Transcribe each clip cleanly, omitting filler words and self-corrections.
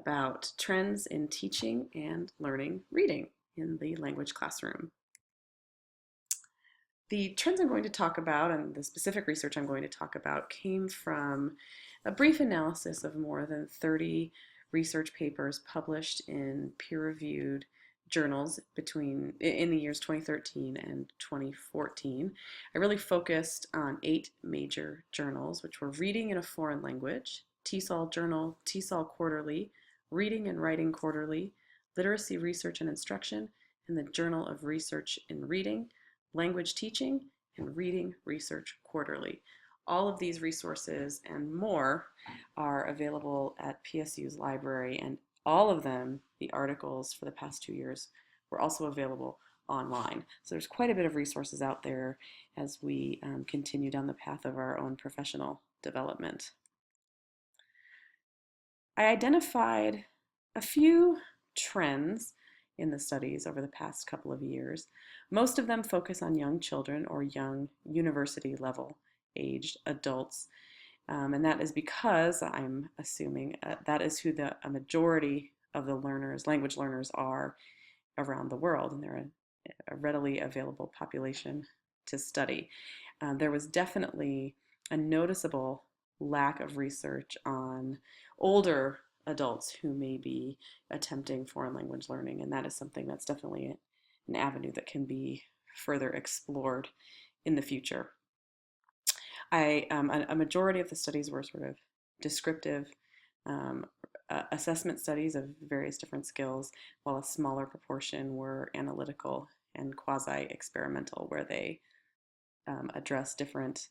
about trends in teaching and learning reading in the language classroom. The trends I'm going to talk about and the specific research I'm going to talk about came from a brief analysis of more than 30 research papers published in peer-reviewed journals in the years 2013 and 2014. I really focused on 8 major journals, which were Reading in a Foreign Language, TESOL Journal, TESOL Quarterly, Reading and Writing Quarterly, Literacy Research and Instruction, and the Journal of Research in Reading, Language Teaching, and Reading Research Quarterly. All of these resources and more are available at PSU's library, and all of them, the articles for the past 2 years, were also available online. So there's quite a bit of resources out there as we continue down the path of our own professional development. I identified a few trends in the studies over the past couple of years. Most of them focus on young children or young university level aged adults. And that is because I'm assuming that is who a majority of the language learners are around the world, and they're a readily available population to study. There was definitely a noticeable lack of research on older adults who may be attempting foreign language learning, and that is something that's definitely an avenue that can be further explored in the future. A majority of the studies were sort of descriptive assessment studies of various different skills, while a smaller proportion were analytical and quasi-experimental, where they addressed different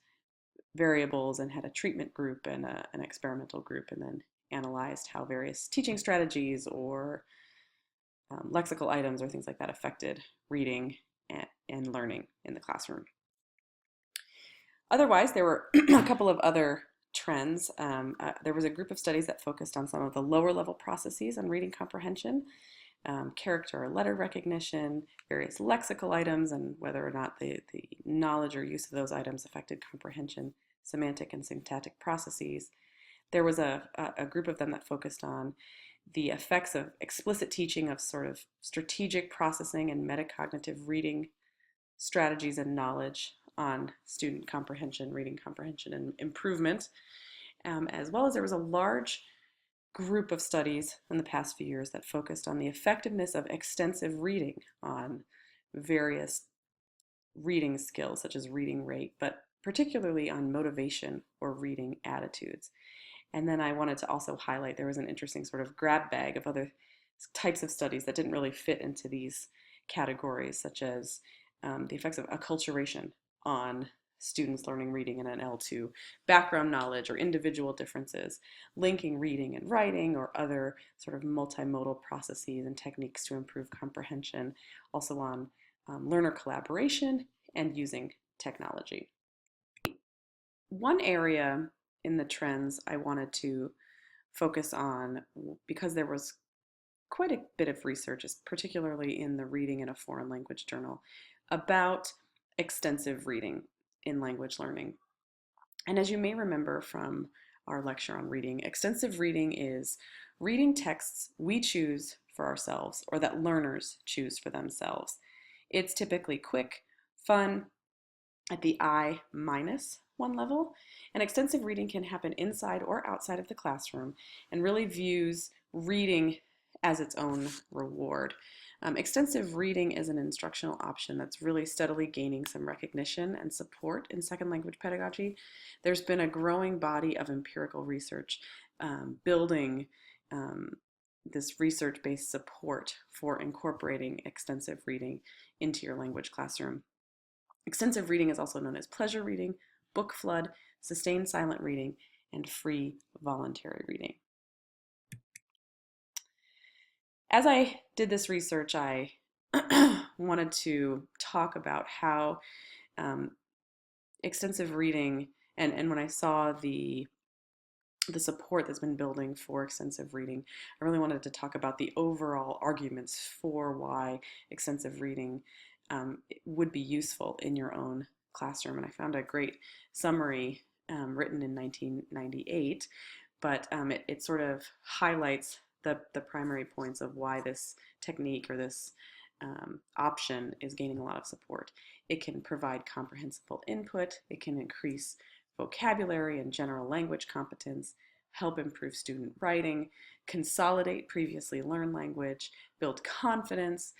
variables and had a treatment group and an experimental group, and then analyzed how various teaching strategies or lexical items or things like that affected reading and learning in the classroom. Otherwise, there were a couple of other trends. There was a group of studies that focused on some of the lower level processes on reading comprehension, character or letter recognition, various lexical items, and whether or not the knowledge or use of those items affected comprehension, semantic and syntactic processes. There was a group of them that focused on the effects of explicit teaching of sort of strategic processing and metacognitive reading strategies and knowledge on student comprehension, reading comprehension, and improvement, as well as there was a large group of studies in the past few years that focused on the effectiveness of extensive reading on various reading skills, such as reading rate, but particularly on motivation or reading attitudes. And then I wanted to also highlight there was an interesting sort of grab bag of other types of studies that didn't really fit into these categories, such as the effects of acculturation on students learning reading in an L2, background knowledge or individual differences, linking reading and writing or other sort of multimodal processes and techniques to improve comprehension, also on learner collaboration and using technology. One area in the trends I wanted to focus on, because there was quite a bit of research, particularly in the Reading in a Foreign Language journal, about extensive reading in language learning. And as you may remember from our lecture on reading, extensive reading is reading texts we choose for ourselves or that learners choose for themselves. It's typically quick, fun, at the I-1 level, and extensive reading can happen inside or outside of the classroom and really views reading as its own reward. Extensive reading is an instructional option that's really steadily gaining some recognition and support in second language pedagogy. There's been a growing body of empirical research building this research-based support for incorporating extensive reading into your language classroom. Extensive reading is also known as pleasure reading, book flood, sustained silent reading, and free voluntary reading. As I did this research, I wanted to talk about how extensive reading, and when I saw the support that's been building for extensive reading, I really wanted to talk about the overall arguments for why extensive reading would be useful in your own classroom. And I found a great summary written in 1998, but it sort of highlights the primary points of why this technique or this option is gaining a lot of support. It can provide comprehensible input, it can increase vocabulary and general language competence, help improve student writing, consolidate previously learned language, build confidence,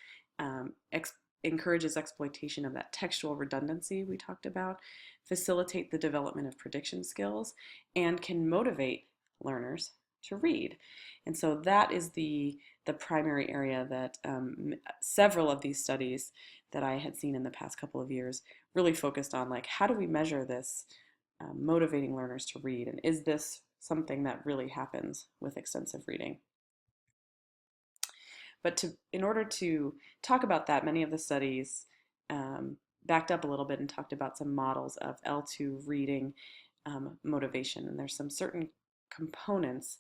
encourages exploitation of that textual redundancy we talked about, facilitate the development of prediction skills, and can motivate learners to read. And so that is the primary area that several of these studies that I had seen in the past couple of years really focused on, like, how do we measure this motivating learners to read, and is this something that really happens with extensive reading? But in order to talk about that, many of the studies backed up a little bit and talked about some models of L2 reading motivation. And there's some certain components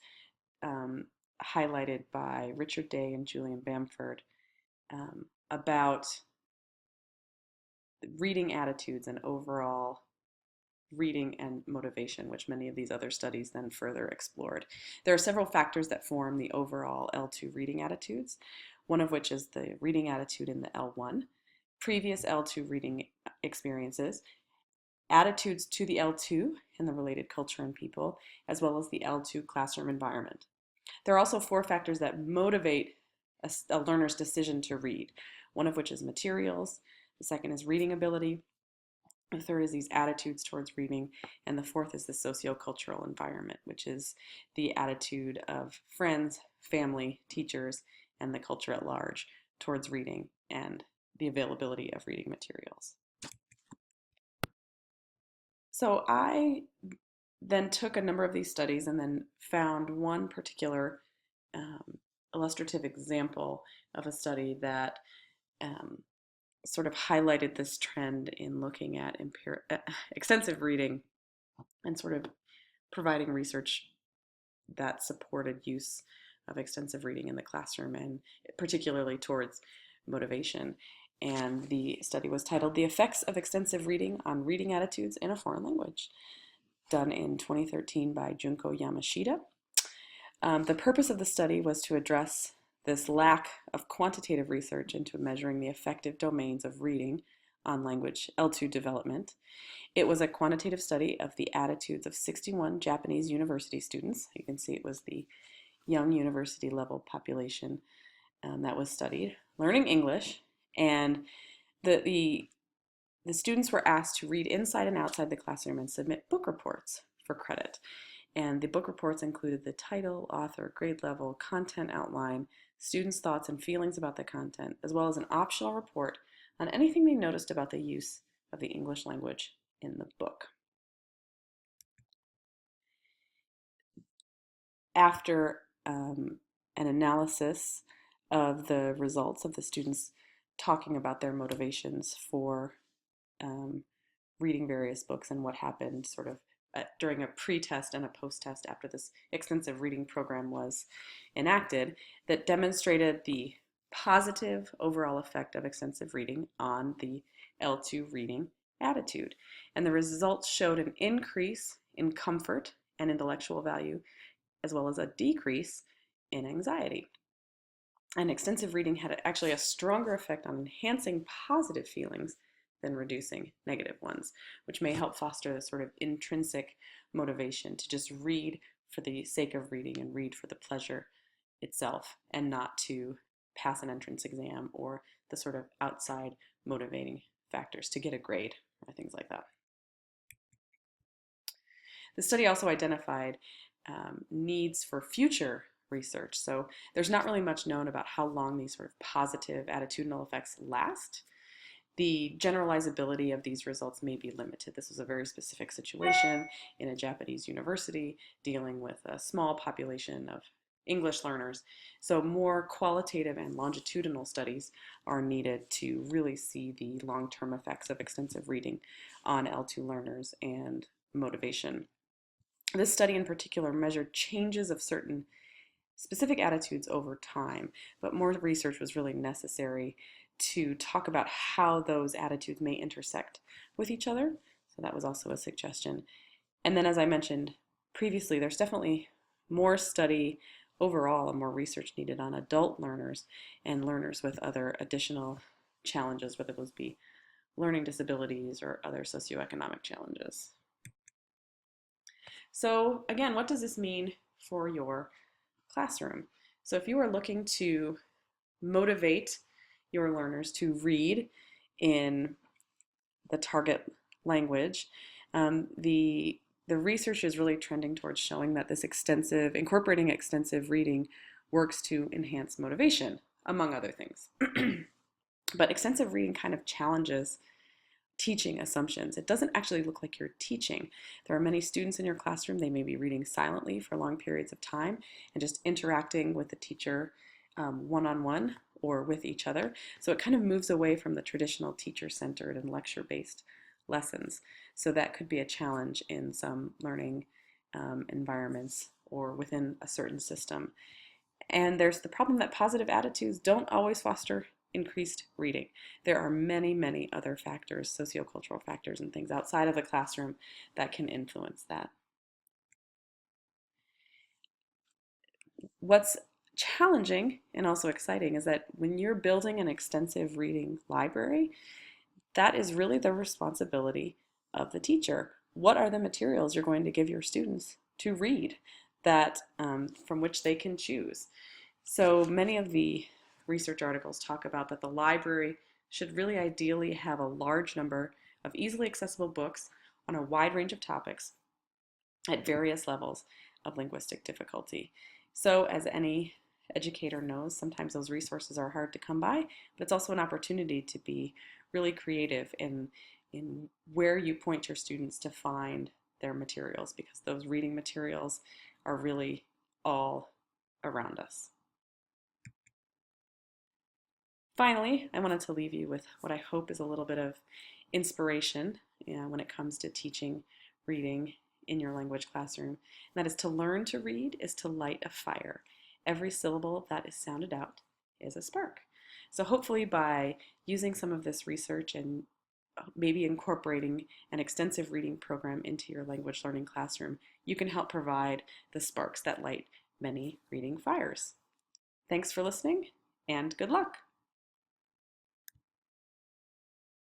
highlighted by Richard Day and Julian Bamford about reading attitudes and overall reading and motivation, which many of these other studies then further explored. There are several factors that form the overall L2 reading attitudes, one of which is the reading attitude in the L1, previous L2 reading experiences, attitudes to the L2 and the related culture and people, as well as the L2 classroom environment. There are also 4 factors that motivate a learner's decision to read, one of which is materials, the second is reading ability, the third is these attitudes towards reading, and the fourth is the sociocultural environment, which is the attitude of friends, family, teachers, and the culture at large towards reading and the availability of reading materials. So I then took a number of these studies and then found one particular illustrative example of a study that sort of highlighted this trend in looking at extensive reading and sort of providing research that supported use of extensive reading in the classroom, and particularly towards motivation. And the study was titled "The Effects of Extensive Reading on Reading Attitudes in a Foreign Language," done in 2013 by Junko Yamashita. The purpose of the study was to address this lack of quantitative research into measuring the effective domains of reading on language L2 development. It was a quantitative study of the attitudes of 61 Japanese university students. You can see it was the young university level population that was studied, learning English, and the students were asked to read inside and outside the classroom and submit book reports for credit. And the book reports included the title, author, grade level, content outline, students' thoughts and feelings about the content, as well as an optional report on anything they noticed about the use of the English language in the book. After an analysis of the results of the students talking about their motivations for reading various books and what happened sort of during a pre-test and a post-test after this extensive reading program was enacted, that demonstrated the positive overall effect of extensive reading on the L2 reading attitude. And the results showed an increase in comfort and intellectual value, as well as a decrease in anxiety. And extensive reading had actually a stronger effect on enhancing positive feelings than reducing negative ones, which may help foster the sort of intrinsic motivation to just read for the sake of reading and read for the pleasure itself, and not to pass an entrance exam or the sort of outside motivating factors to get a grade or things like that. The study also identified needs for future research. So there's not really much known about how long these sort of positive attitudinal effects last. The generalizability of these results may be limited. This was a very specific situation in a Japanese university dealing with a small population of English learners. So more qualitative and longitudinal studies are needed to really see the long-term effects of extensive reading on L2 learners and motivation. This study in particular measured changes of certain specific attitudes over time, but more research was really necessary to talk about how those attitudes may intersect with each other. So that was also a suggestion. And then, as I mentioned previously, there's definitely more study overall more research needed on adult learners and learners with other additional challenges, whether those be learning disabilities or other socioeconomic challenges. So again, what does this mean for your classroom? So if you are looking to motivate your learners to read in the target language, the research is really trending towards showing that this incorporating extensive reading works to enhance motivation, among other things. But extensive reading kind of challenges teaching assumptions. It doesn't actually look like you're teaching. There are many students in your classroom. They may be reading silently for long periods of time and just interacting with the teacher one-on-one or with each other. So it kind of moves away from the traditional teacher-centered and lecture-based lessons. So that could be a challenge in some learning environments or within a certain system. And there's the problem that positive attitudes don't always foster increased reading. There are many, many other factors, sociocultural factors and things outside of the classroom that can influence that. What's challenging and also exciting is that when you're building an extensive reading library, that is really the responsibility of the teacher. What are the materials you're going to give your students to read that from which they can choose? So many of the research articles talk about that the library should really ideally have a large number of easily accessible books on a wide range of topics at various levels of linguistic difficulty. So as any educator knows, sometimes those resources are hard to come by, but it's also an opportunity to be really creative in where you point your students to find their materials, because those reading materials are really all around us. Finally, I wanted to leave you with what I hope is a little bit of inspiration when it comes to teaching reading in your language classroom. And that is, to learn to read is to light a fire. Every syllable that is sounded out is a spark. So hopefully by using some of this research and maybe incorporating an extensive reading program into your language learning classroom, you can help provide the sparks that light many reading fires. Thanks for listening, and good luck.